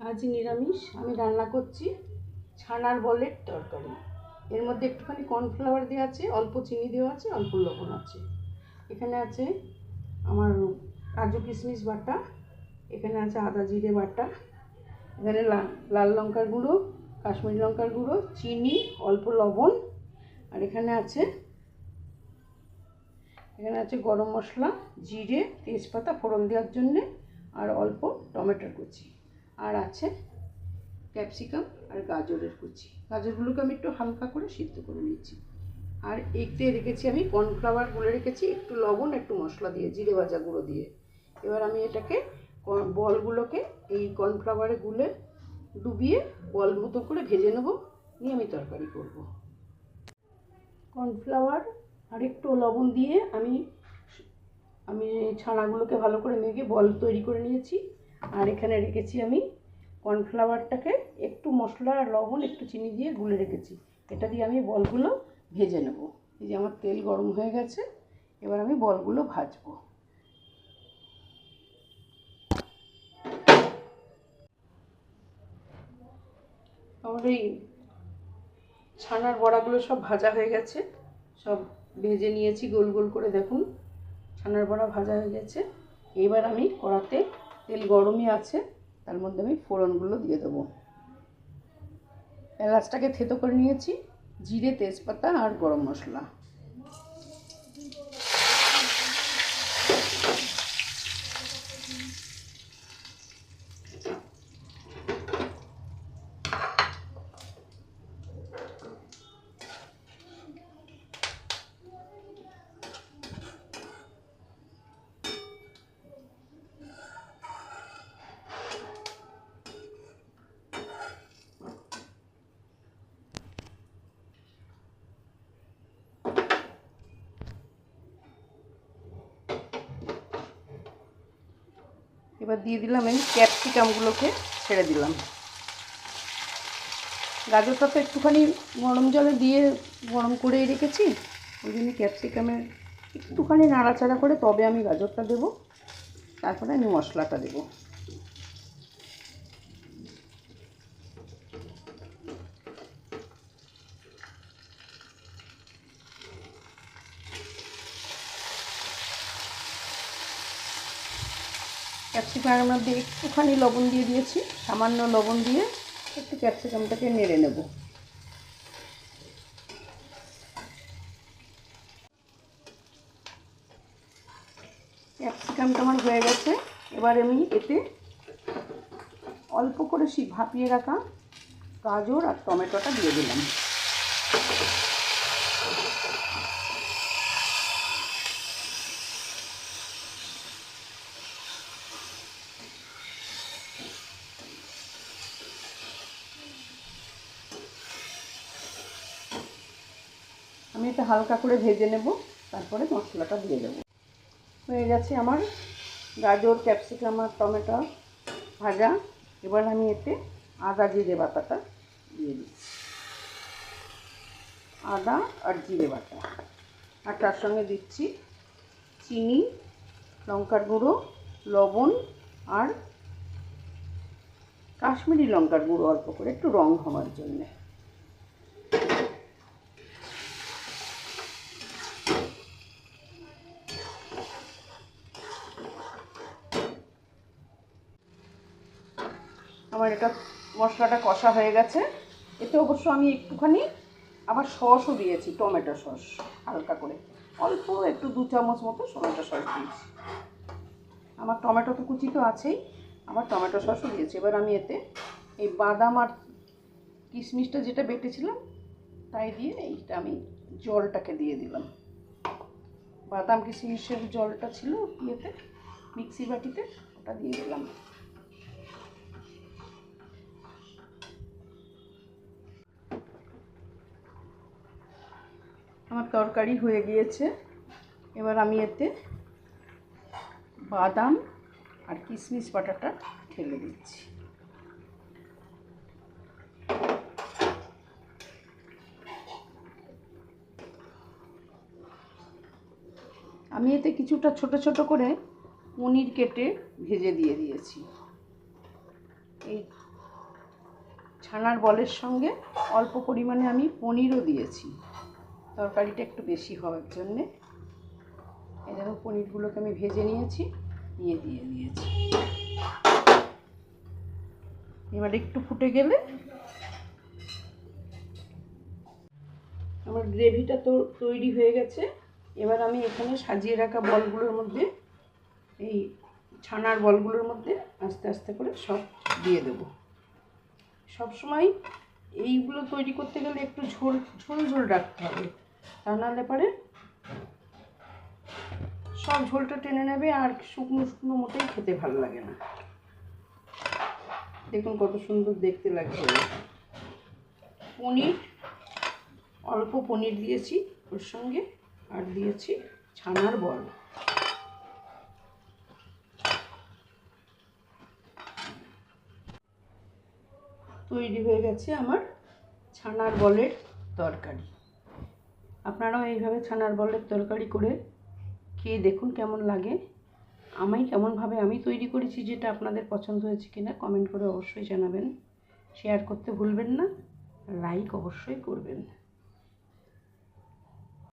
আজ নিরামিষ আমি রান্না করছি ছানার বলের তরকারি। এর মধ্যে একটুখানি কর্নফ্লাওয়ার দেওয়া আছে, অল্প চিনি দেওয়া আছে, অল্প লবণ আছে। এখানে আছে আমার কাজু কিশমিশ বাটা, এখানে আছে আদা জিরে বাটা, এখানে লাল লঙ্কার গুঁড়ো, কাশ্মীরি লঙ্কার গুঁড়ো, চিনি, অল্প লবণ, আর এখানে আছে গরম মশলা, জিরে, তেজপাতা ফোড়ন দেওয়ার জন্যে, আর অল্প টমেটোর কুচি, আর আছে ক্যাপসিকাম আর গাজরের কুচি। গাজরগুলোকে আমি একটু হালকা করে সিদ্ধ করে নিয়েছি। আর এতে রেখেছি আমি কর্নফ্লাওয়ার গুলে রেখেছি, একটু লবণ, একটু মশলা দিয়ে, জিরে ভাজা গুঁড়ো দিয়ে। এবার আমি এটাকে বলগুলোকে এই কর্নফ্লাওয়ারে গুলে ডুবিয়ে বল মতো করে ভেজে নেব, নিয়ে আমি তরকারি করব। কর্নফ্লাওয়ার আর একটু লবণ দিয়ে আমি ছানাগুলোকে ভালো করে মেখে বল তৈরি করে নিয়েছি। আর এখানে রেখেছি আমি কর্নফ্লাওয়ারটাকে একটু মশলা আর লবণ একটু চিনি দিয়ে গুলে রেখেছি। এটা দিয়ে আমি বলগুলো ভেজে নেব। এই যে আমার তেল গরম হয়ে গেছে, এবার আমি বলগুলো ভাজবো। আমার এই ছানার বড়াগুলো সব ভাজা হয়ে গেছে, সব ভেজে নিয়েছি গোল গোল করে। দেখুন ছানার বড়া ভাজা হয়ে গেছে। এবার আমি কড়াতে তেল গরমই আছে, তার মধ্যে আমি ফোড়নগুলো দিয়ে দেবো। এলাচটাকে থেতো করে নিয়েছি, জিরে, তেজপাতা আর গরম মশলা। এবার দিয়ে দিলাম আমি ক্যাপসিকামগুলোকে ছেড়ে দিলাম। গাজরটা তো একটুখানি গরম জলে দিয়ে গরম করেই রেখেছি, ওই জন্য ক্যাপসিকামের একটুখানি নাড়াচাড়া করে তবে আমি গাজরটা দেবো, তারপরে আমি মশলাটা দেবো। ক্যাপসিকামের মধ্যে একটুখানি লবণ দিয়ে দিয়েছি, সামান্য লবণ দিয়ে একটু ক্যাপসিকামটাকে নেড়ে নেব। ক্যাপসিকামটা আমার হয়ে গেছে। এবার আমি এতে অল্প করে ভাপিয়ে রাখা গাজর আর টমেটোটা দিয়ে দিলাম। আমি এটা হালকা করে ভেজে নেব, তারপরে মশলাটা দিয়ে দেবো। হয়ে গেছে আমার গাজর, ক্যাপসিকাম আর টমেটো ভাজা। এবার আমি এতে আদা জিরে বাটাটা দিয়ে দিচ্ছি, আদা আর জিরে বাটা। আর তার সঙ্গে দিচ্ছি চিনি, লঙ্কার গুঁড়ো, লবণ আর কাশ্মীরি লঙ্কার গুঁড়ো অল্প করে, একটু রং হওয়ার জন্যে। আমার এটা মশলাটা কষা হয়ে গেছে। এতে অবশ্য আমি একটুখানি আবার সসও দিয়েছি, টমেটো সস হালকা করে, অল্প একটু 2 চামচ মতো টমেটো সস দিয়েছি। আমার টমেটো তো কুচি তো আছেই, আবার টমেটো সসও দিয়েছি। এবার আমি এতে এই বাদাম আর কিশমিশটা যেটা বেটেছিলাম তাই দিয়ে এইটা আমি জলটাকে দিয়ে দিলাম। বাদাম কিশমিশের জলটা ছিল ইয়েতে, মিক্সি বাটিতে, ওটা দিয়ে দিলাম। আমার তরকারি হয়ে গিয়েছে। এবার আমি এতে বাদাম আর কিশমিশ বাটাটা ঢেলে দিচ্ছি। আমি এতে কিছুটা ছোট ছোট করে পনির কেটে ভেজে দিয়ে দিয়েছি। এই ছানার বলের সঙ্গে অল্প পরিমাণে আমি পনিরও দিয়েছি, তরকারিটা একটু বেশি হওয়ার জন্যে। এই দেখো পনিরগুলোকে আমি ভেজে নিয়েছি, দিয়ে দিয়েছি। এবার একটু ফুটে গেলে আমার গ্রেভিটা তো তৈরি হয়ে গেছে। এবার আমি এখানে সাজিয়ে রাখা বলগুলোর মধ্যে, এই ছানার বলগুলোর মধ্যে আস্তে আস্তে করে সব দিয়ে দেবো। সবসময় এইগুলো তৈরি করতে গেলে একটু ঝোল ঝোল রাখতে হবে, তা নাহলে পরে সব ঝোলটা টেনে নেবে আর শুকনো শুকনো মোটেই খেতে ভালো লাগে না। দেখুন কত সুন্দর দেখতে লাগছে। পনির, অল্প পনির দিয়েছি ওর সঙ্গে, আর দিয়েছি ছানার বল। তৈরি হয়ে গেছে আমার ছানার বলের তরকারি। আপনারাও এইভাবে ছানার বলের তরকারি করে খেয়ে দেখুন কেমন লাগে। কেমনভাবে আমি তৈরি করেছি, যেটা আপনাদের পছন্দ হয়েছে কিনা কমেন্ট করে অবশ্যই জানাবেন। শেয়ার করতে ভুলবেন না, লাইক অবশ্যই করবেন।